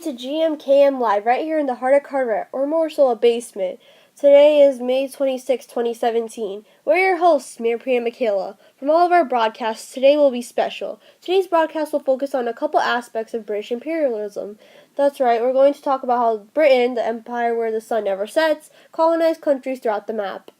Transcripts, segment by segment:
to GMKM Live right here in the heart of Carteret, or more so a basement. Today is May 26, 2017. We're your hosts, Manpreet and Michaela. From all of our broadcasts, today will be special. Today's broadcast will focus on a couple aspects of British imperialism. That's right, we're going to talk about how Britain, the empire where the sun never sets, colonized countries throughout the map.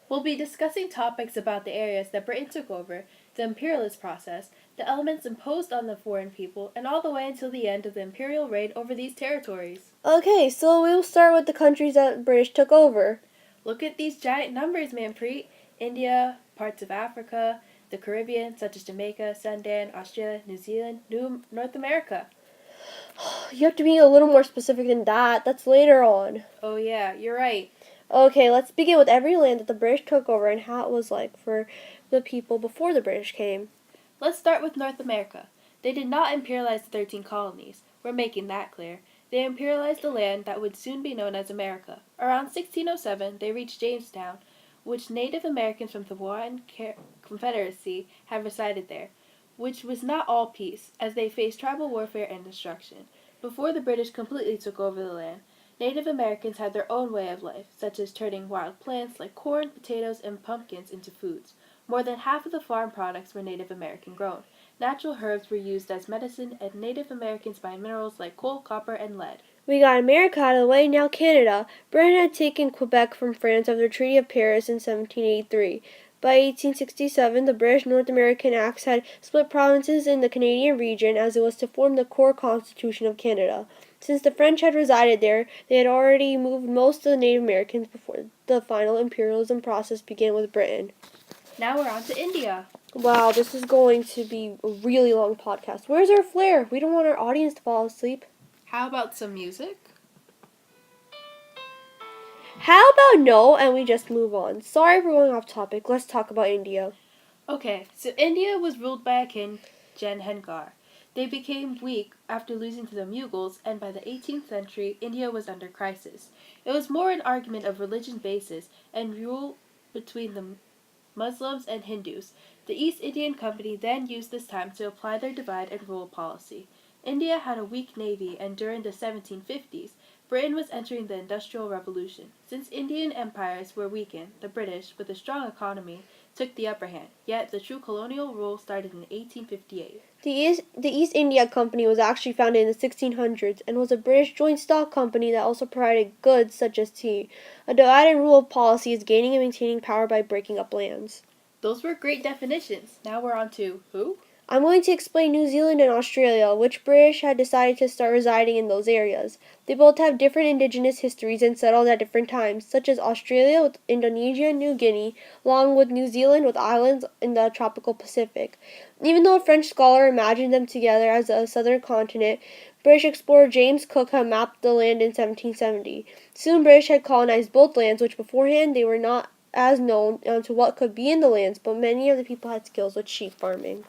We'll be discussing topics about the areas that Britain took over, the imperialist process, the elements imposed on the foreign people, and all the way until the end of the imperial reign over these territories. Okay, so we'll start with the countries that British took over. Look at these giant numbers, Manpreet. India, parts of Africa, the Caribbean, such as Jamaica, Sundan, Australia, New Zealand, North America. You have to be a little more specific than that. That's later on. Oh yeah, you're right. Okay, let's begin with every land that the British took over and how it was like for the people before the British came. Let's start with North America. They did not imperialize the 13 colonies. We're making that clear. They imperialized the land that would soon be known as America. Around 1607, they reached Jamestown, which Native Americans from the Hawaiian Confederacy had resided there, which was not all peace, as they faced tribal warfare and destruction. Before the British completely took over the land, Native Americans had their own way of life, such as turning wild plants like corn, potatoes, and pumpkins into foods. More than half of the farm products were Native American grown. Natural herbs were used as medicine, and Native Americans mined minerals like coal, copper, and lead. We got America out of the way, now Canada. Britain had taken Quebec from France after the Treaty of Paris in 1783. By 1867, the British North American Acts had split provinces in the Canadian region as it was to form the core constitution of Canada. Since the French had resided there, they had already moved most of the Native Americans before the final imperialism process began with Britain. Now we're on to India. Wow, this is going to be a really long podcast. Where's our flair? We don't want our audience to fall asleep. How about some music? How about no, and we just move on? Sorry for going off topic. Let's talk about India. Okay, so India was ruled by a king, Genghis. They became weak after losing to the Mughals, and by the 18th century, India was under crisis. It was more an argument of religion basis and rule between the Muslims and Hindus. The East Indian Company then used this time to apply their divide and rule policy. India had a weak navy, and during the 1750s, Britain was entering the Industrial Revolution. Since Indian empires were weakened, the British, with a strong economy, took the upper hand, yet the true colonial rule started in 1858. The East India Company was actually founded in the 1600s and was a British joint stock company that also provided goods such as tea. A divide and rule policy is gaining and maintaining power by breaking up lands. Those were great definitions. Now we're on to who? I'm going to explain New Zealand and Australia, which British had decided to start residing in those areas. They both have different indigenous histories and settled at different times, such as Australia with Indonesia and New Guinea, along with New Zealand with islands in the tropical Pacific. Even though a French scholar imagined them together as a southern continent, British explorer James Cook had mapped the land in 1770. Soon British had colonized both lands, which beforehand they were not as known to what could be in the lands, but many of the people had skills with sheep farming.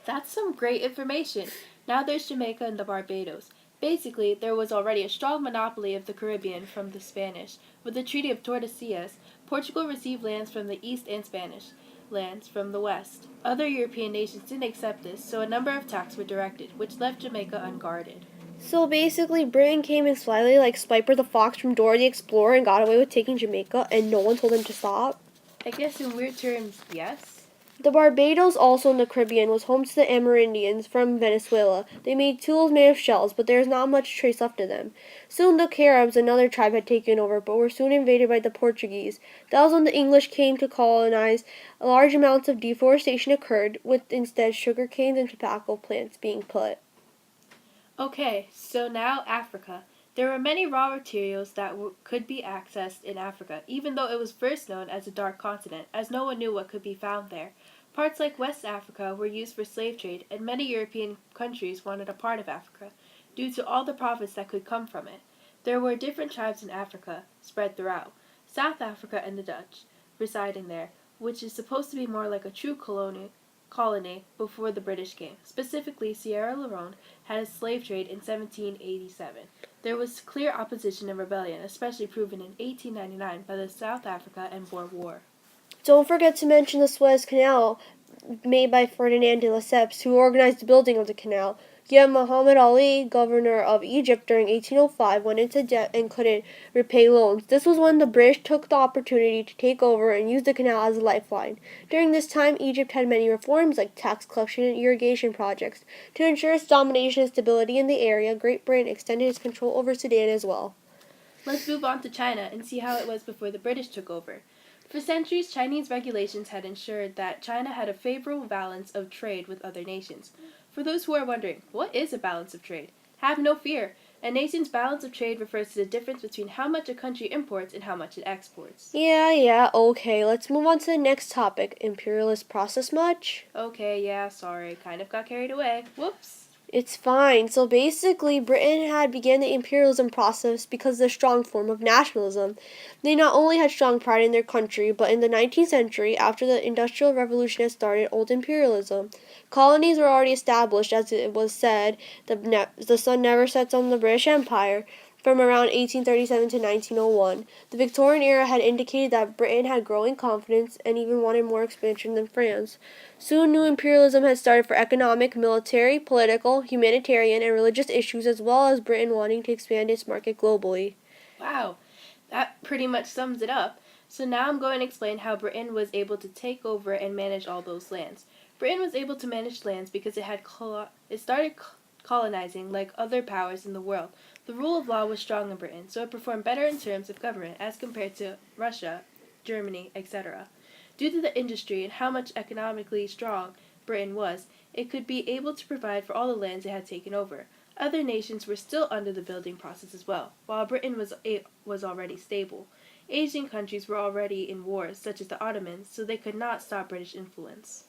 That's some great information. Now there's Jamaica and the Barbados. Basically, there was already a strong monopoly of the Caribbean from the Spanish. With the Treaty of Tordesillas, Portugal received lands from the east and Spanish lands from the west. Other European nations didn't accept this, so a number of attacks were directed, which left Jamaica unguarded. So basically, Britain came in slyly like Spiper the Fox from Dora the Explorer and got away with taking Jamaica, and no one told them to stop? I guess in weird terms, yes. The Barbados, also in the Caribbean, was home to the Amerindians from Venezuela. They made tools made of shells, but there is not much trace left of them. Soon the Caribs, another tribe, had taken over, but were soon invaded by the Portuguese. That was when the English came to colonize. Large amounts of deforestation occurred, with instead sugar canes and tobacco plants being put. Okay, so now Africa. There were many raw materials that could be accessed in Africa, even though it was first known as a dark continent, as no one knew what could be found there. Parts like West Africa were used for slave trade, and many European countries wanted a part of Africa, due to all the profits that could come from it. There were different tribes in Africa, spread throughout. South Africa and the Dutch, residing there, which is supposed to be more like a true colony before the British came. Specifically, Sierra Leone had a slave trade in 1787. There was clear opposition and rebellion, especially proven in 1899 by the South Africa and Boer War. Don't forget to mention the Suez Canal, made by Ferdinand de Lesseps, who organized the building of the canal. Yet Muhammad Ali, governor of Egypt during 1805, went into debt and couldn't repay loans. This was when the British took the opportunity to take over and use the canal as a lifeline. During this time, Egypt had many reforms like tax collection and irrigation projects. To ensure its domination and stability in the area, Great Britain extended its control over Sudan as well. Let's move on to China and see how it was before the British took over. For centuries, Chinese regulations had ensured that China had a favorable balance of trade with other nations. For those who are wondering, what is a balance of trade? Have no fear. A nation's balance of trade refers to the difference between how much a country imports and how much it exports. Yeah, okay. Let's move on to the next topic. Imperialist process much? Okay, yeah, sorry, kind of got carried away. Whoops. It's fine. So basically, Britain had began the imperialism process because of the strong form of nationalism. They not only had strong pride in their country, but in the 19th century, after the Industrial Revolution had started old imperialism, colonies were already established. As it was said, the sun never sets on the British Empire. From around 1837 to 1901, the Victorian era had indicated that Britain had growing confidence and even wanted more expansion than France. Soon, new imperialism had started for economic, military, political, humanitarian, and religious issues, as well as Britain wanting to expand its market globally. Wow, that pretty much sums it up. So now I'm going to explain how Britain was able to take over and manage all those lands. Britain was able to manage lands because it started colonizing like other powers in the world. The rule of law was strong in Britain, so it performed better in terms of government as compared to Russia, Germany, etc. Due to the industry and how much economically strong Britain was, it could be able to provide for all the lands it had taken over. Other nations were still under the building process as well, while Britain was already stable. Asian countries were already in wars, such as the Ottomans, so they could not stop British influence.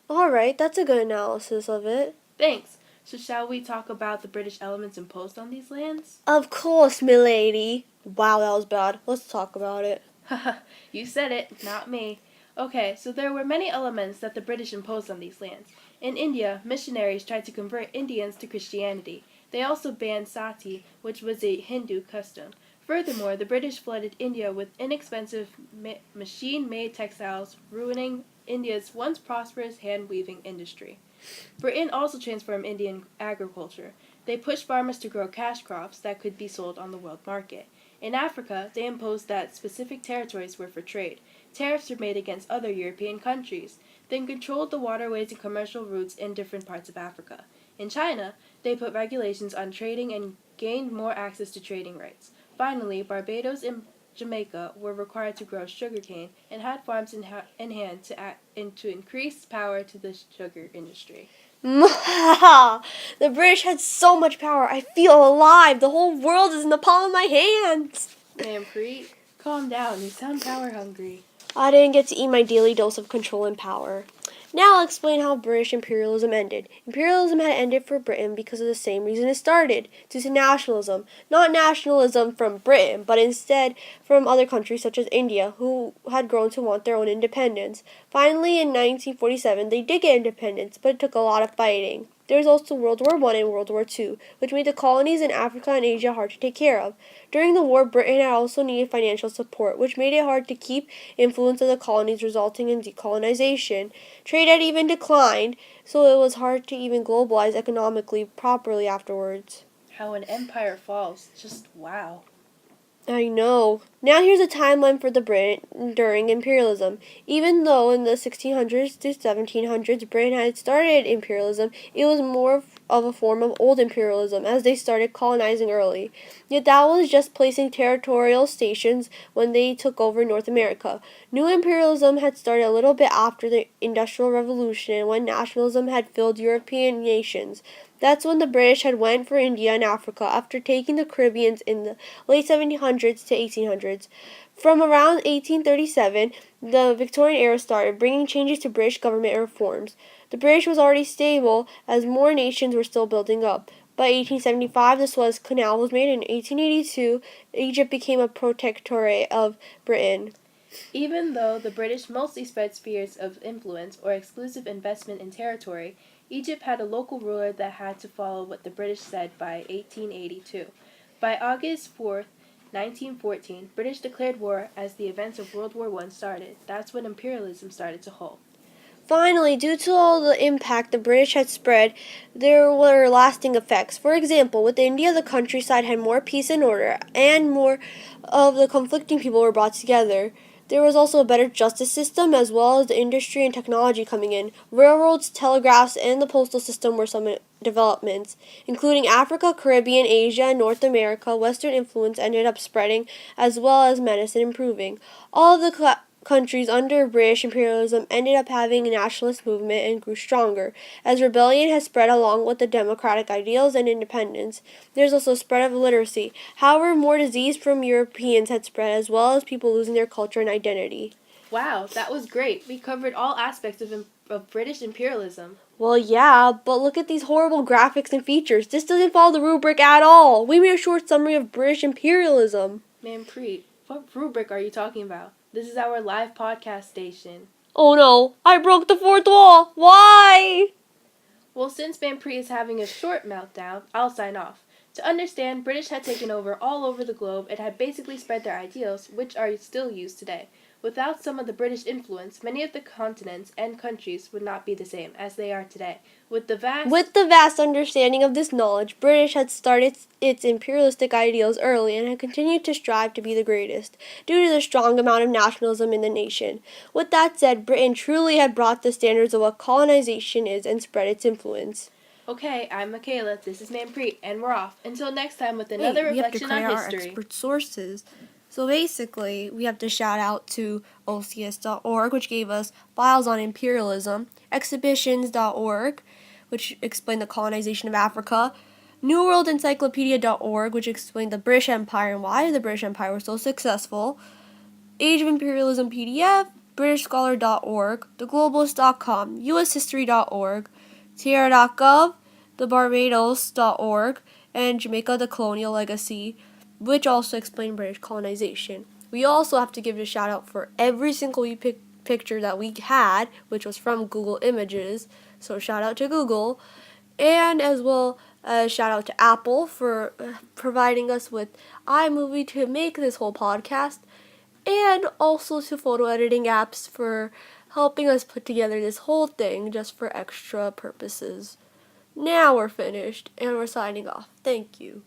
Alright, that's a good analysis of it. Thanks. So shall we talk about the British elements imposed on these lands? Of course, milady. Wow, that was bad. Let's talk about it. Haha, you said it, not me. Okay, so there were many elements that the British imposed on these lands. In India, missionaries tried to convert Indians to Christianity. They also banned sati, which was a Hindu custom. Furthermore, the British flooded India with inexpensive machine-made textiles, ruining India's once prosperous hand-weaving industry. Britain also transformed Indian agriculture. They pushed farmers to grow cash crops that could be sold on the world market. In Africa, they imposed that specific territories were for trade. Tariffs were made against other European countries, then controlled the waterways and commercial routes in different parts of Africa. In China, they put regulations on trading and gained more access to trading rights. Finally, Barbados and Jamaica were required to grow sugarcane and had farms in hand to increase power to the sugar industry. The British had so much power. I feel alive. The whole world is in the palm of my hands. Manpreet, calm down. You sound power hungry. I didn't get to eat my daily dose of control and power. Now I'll explain how British imperialism ended. Imperialism had ended for Britain because of the same reason it started, due to nationalism. Not nationalism from Britain, but instead from other countries such as India, who had grown to want their own independence. Finally, in 1947, they did get independence, but it took a lot of fighting. There was also World War I and World War II, which made the colonies in Africa and Asia hard to take care of. During the war, Britain had also needed financial support, which made it hard to keep influence of the colonies, resulting in decolonization. Trade had even declined, so it was hard to even globalize economically properly afterwards. How an empire falls. Just wow. I know. Now here's a timeline for the Britain during imperialism. Even though in the 1600s to 1700s Britain had started imperialism, it was more of a form of old imperialism as they started colonizing early. Yet that was just placing territorial stations when they took over North America. New imperialism had started a little bit after the Industrial Revolution when nationalism had filled European nations. That's when the British had went for India and Africa after taking the Caribbeans in the late 1700s to 1800s. From around 1837, the Victorian era started, bringing changes to British government reforms. The British was already stable as more nations were still building up. By 1875, the Suez Canal was made. In 1882, Egypt became a protectorate of Britain. Even though the British mostly spread spheres of influence or exclusive investment in territory, Egypt had a local ruler that had to follow what the British said by 1882. By August 4th, 1914, British declared war as the events of World War I started. That's when imperialism started to halt. Finally, due to all the impact the British had spread, there were lasting effects. For example, with India, the countryside had more peace and order, and more of the conflicting people were brought together. There was also a better justice system, as well as the industry and technology coming in. Railroads, telegraphs, and the postal system were some developments. Including Africa, Caribbean, Asia, and North America, Western influence ended up spreading, as well as medicine improving. All of the countries under British imperialism ended up having a nationalist movement and grew stronger, as rebellion has spread along with the democratic ideals and independence. There's also a spread of literacy. However, more disease from Europeans had spread, as well as people losing their culture and identity. Wow, that was great. We covered all aspects of British imperialism. Well, yeah, but look at these horrible graphics and features. This doesn't follow the rubric at all. We made a short summary of British imperialism. Manpreet, what rubric are you talking about? This is our live podcast station. Oh no, I broke the fourth wall. Why? Well, since Manpreet is having a short meltdown, I'll sign off. To understand, British had taken over all over the globe and had basically spread their ideals, which are still used today. Without some of the British influence, many of the continents and countries would not be the same as they are today. With the vast understanding of this knowledge, British had started its imperialistic ideals early and had continued to strive to be the greatest, due to the strong amount of nationalism in the nation. With that said, Britain truly had brought the standards of what colonization is and spread its influence. Okay, I'm Michaela, this is Manpreet, and we're off. Until next time with another reflection on history. Our expert sources. So basically, we have to shout out to OCS.org, which gave us files on imperialism, exhibitions.org, which explained the colonization of Africa, newworldencyclopedia.org, which explained the British Empire and why the British Empire was so successful, Age of Imperialism PDF, britishscholar.org, theglobalist.com, ushistory.org, Tierra.gov, thebarbados.org, and Jamaica the Colonial Legacy, which also explain British colonization. We also have to give a shout out for every single picture that we had, which was from Google Images, so shout out to Google, and as well as shout out to Apple for providing us with iMovie to make this whole podcast, and also to photo editing apps for helping us put together this whole thing just for extra purposes. Now we're finished, and we're signing off. Thank you.